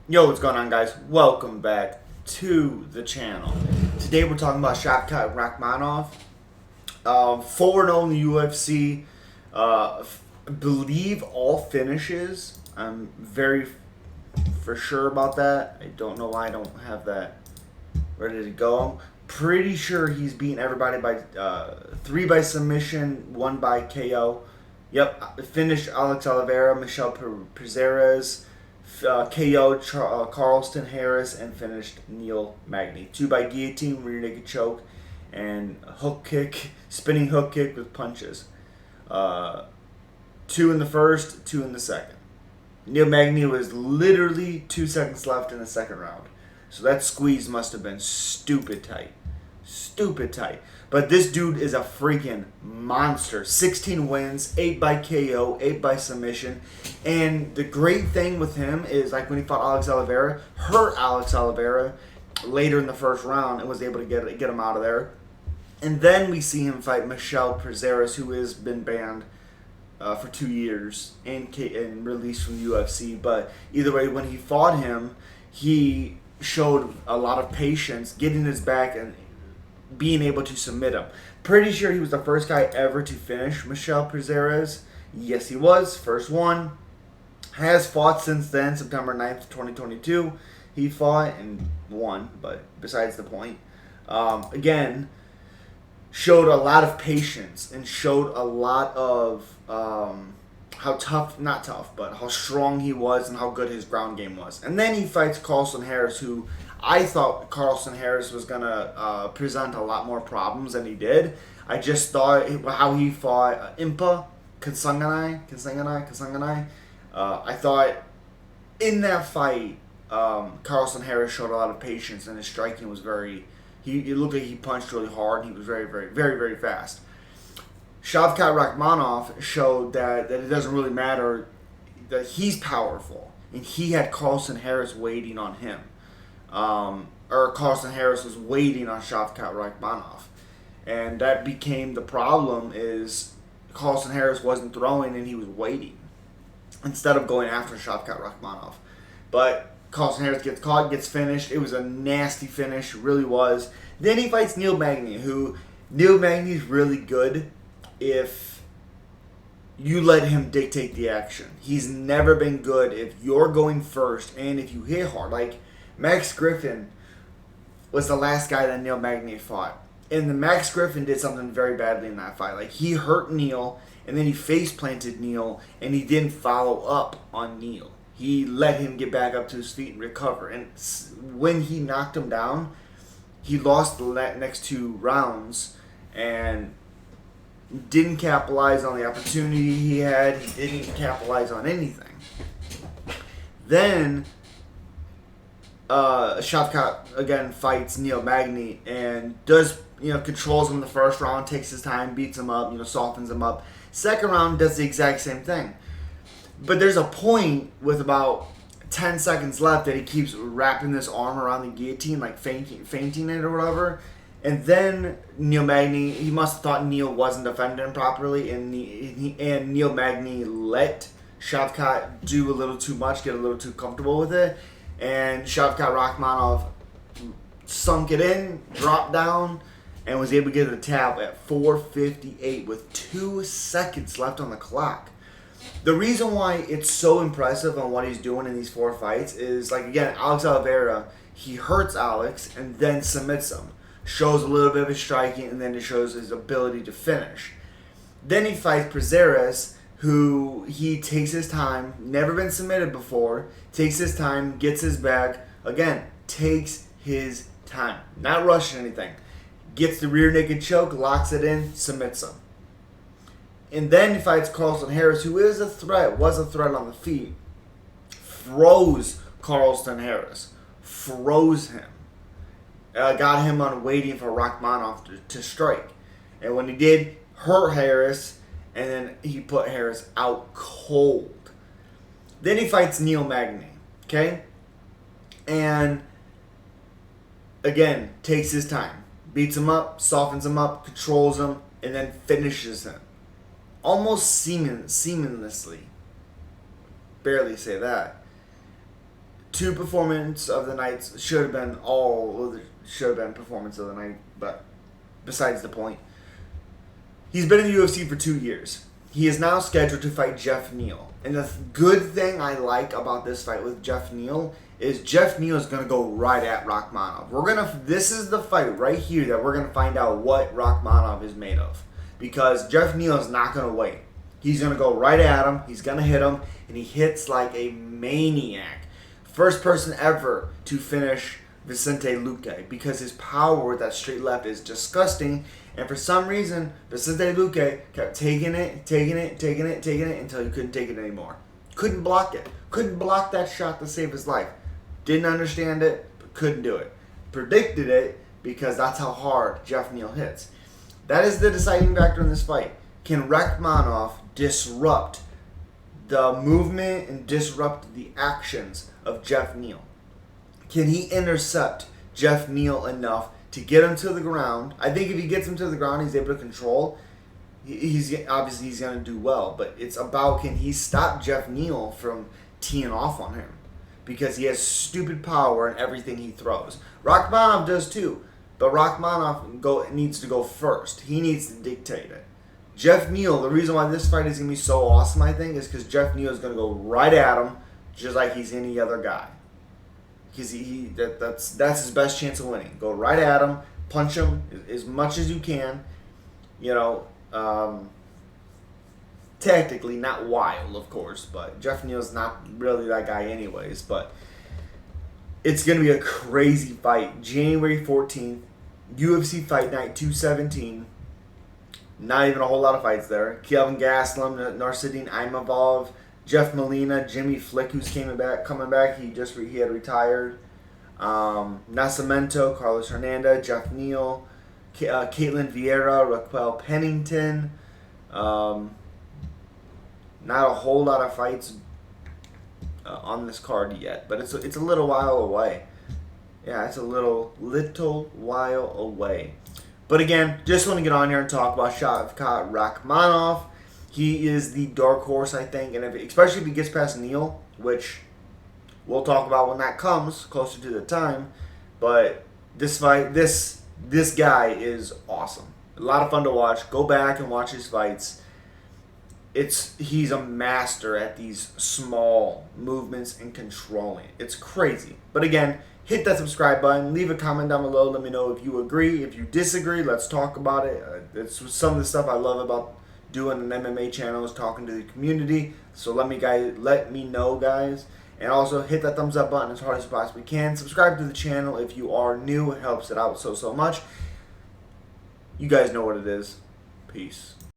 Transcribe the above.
Yo, what's going on, guys? Welcome back to the channel. Today we're talking about Shavkat Rakhmonov. 4-0 in the UFC. Believe all finishes. I'm very for sure about that. I don't know why I don't have that ready to go. Pretty sure he's beaten everybody by 3 by submission, 1 by KO. Yep, finished Alex Oliveira, Michel Prazeres. KO Carlston Harris and finished Magny. 2 by guillotine, rear naked choke, and hook kick, spinning hook kick with punches. 2 in the first, 2 in the second. Magny was literally 2 seconds left in the second round. So that squeeze must have been stupid tight. Stupid tight. But this dude is a freaking monster. 16 wins, 8 by KO, 8 by submission. And the great thing with him is, like, when he fought Alex Oliveira, hurt Alex Oliveira later in the first round and was able to get him out of there. And then we see him fight Michel Prazeres, who has been banned for 2 years and released from the UFC. But either way, when he fought him, he showed a lot of patience, getting his back and being able to submit him. Pretty sure he was the first guy ever to finish Michel Prazeres. Yes, he was. First one. Has fought since then, September 9th, 2022. He fought and won, but besides the point. Again, showed a lot of patience and showed a lot of how tough, not tough, but how strong he was and how good his ground game was. And then he fights Carlston Harris, who I thought Carlston Harris was going to present a lot more problems than he did. I just thought how he fought Impa Kasanganay. I thought in that fight, Carlston Harris showed a lot of patience, and his striking was very... It looked like he punched really hard, and he was very, very, very, very fast. Shavkat Rakhmonov showed that it doesn't really matter, that he's powerful, and he had Carlston Harris waiting on him. Or Carlston Harris was waiting on Shavkat Rakhmonov. And that became the problem, is Carlston Harris wasn't throwing and he was waiting instead of going after Shavkat Rakhmonov. But Carlston Harris gets caught, gets finished. It was a nasty finish, really was. Then he fights Magny, who Magny's really good if you let him dictate the action. He's never been good if you're going first and if you hit hard. Like, Max Griffin was the last guy that Magny fought. And the Max Griffin did something very badly in that fight. Like, he hurt Neil, and then he face planted Neil, and he didn't follow up on Neil. He let him get back up to his feet and recover. And when he knocked him down, he lost the next 2 rounds and didn't capitalize on the opportunity he had. He didn't capitalize on anything. Then Shavkat again fights Magny and does, controls him the first round, takes his time, beats him up, softens him up. Second round does the exact same thing. But there's a point with about 10 seconds left that he keeps wrapping this arm around the guillotine, like fainting it or whatever. And then Magny, he must have thought Neil wasn't defending him properly, and Magny let Shavkat do a little too much, get a little too comfortable with it. And Shavkat Rakhmonov sunk it in, dropped down, and was able to get a tap at 4:58 with 2 seconds left on the clock. The reason why it's so impressive on what he's doing in these 4 fights is, like, again, Alex Oliveira, he hurts Alex and then submits him. Shows a little bit of his striking, and then it shows his ability to finish. Then he fights Prazeres, who he takes his time, never been submitted before, takes his time, gets his back, again, takes his time, not rushing anything. Gets the rear naked choke, locks it in, submits him. And then he fights Carlston Harris, who is a threat, was a threat on the feet. Froze Carlston Harris. Froze him. Got him on waiting for Rakhmonov to strike. And when he did, hurt Harris, and then he put Harris out cold. Then he fights Magny, okay? And, again, takes his time. Beats him up, softens him up, controls him, and then finishes him. Almost seamlessly. Barely say that. 2 performance of the nights should have been performance of the night, but besides the point. He's been in the UFC for 2 years. He is now scheduled to fight Jeff Neal. And the good thing I like about this fight with Jeff Neal is Jeff Neal is going to go right at Rakhmonov. This is the fight right here that we're going to find out what Rakhmonov is made of. Because Jeff Neal is not going to wait. He's going to go right at him. He's going to hit him. And he hits like a maniac. First person ever to finish Vicente Luque. Because his power with that straight left is disgusting. And for some reason, Vicente Luque kept taking it until he couldn't take it anymore. Couldn't block it. Couldn't block that shot to save his life. Didn't understand it, but couldn't do it. Predicted it because that's how hard Jeff Neal hits. That is the deciding factor in this fight. Can Rakhmonov disrupt the movement and disrupt the actions of Jeff Neal? Can he intercept Jeff Neal enough to get him to the ground? I think if he gets him to the ground, he's able to control. He's going to do well. But it's about, can he stop Jeff Neal from teeing off on him? Because he has stupid power in everything he throws. Rakhmonov does too. But Rakhmonov needs to go first. He needs to dictate it. Jeff Neal, the reason why this fight is going to be so awesome, I think, is because Jeff Neal is going to go right at him just like he's any other guy. Because that's his best chance of winning. Go right at him, punch him as much as you can. Tactically, not wild, of course, but Jeff Neal's not really that guy anyways. But it's going to be a crazy fight. January 14th, UFC Fight Night 217. Not even a whole lot of fights there. Kelvin Gastelum, Narsadine Imavov, Jeff Molina, Jimmy Flick, who's coming back. He had retired. Nascimento, Carlos Hernandez, Jeff Neal, Caitlin Vieira, Raquel Pennington. Not a whole lot of fights on this card yet, but it's a little while away. Yeah, it's a little while away. But again, just want to get on here and talk about Shavkat Rakhmonov. He is the dark horse, I think, and especially if he gets past Neal, which we'll talk about when that comes closer to the time. But this fight, this guy is awesome. A lot of fun to watch. Go back and watch his fights. He's a master at these small movements and controlling it. It's crazy. But again, hit that subscribe button. Leave a comment down below. Let me know if you agree. If you disagree, let's talk about it. It's some of the stuff I love about doing an MMA channel is talking to the community. So let me know, guys. And also hit that thumbs up button as hard as you possibly can. Subscribe to the channel if you are new. It helps it out so much. You guys know what it is. Peace.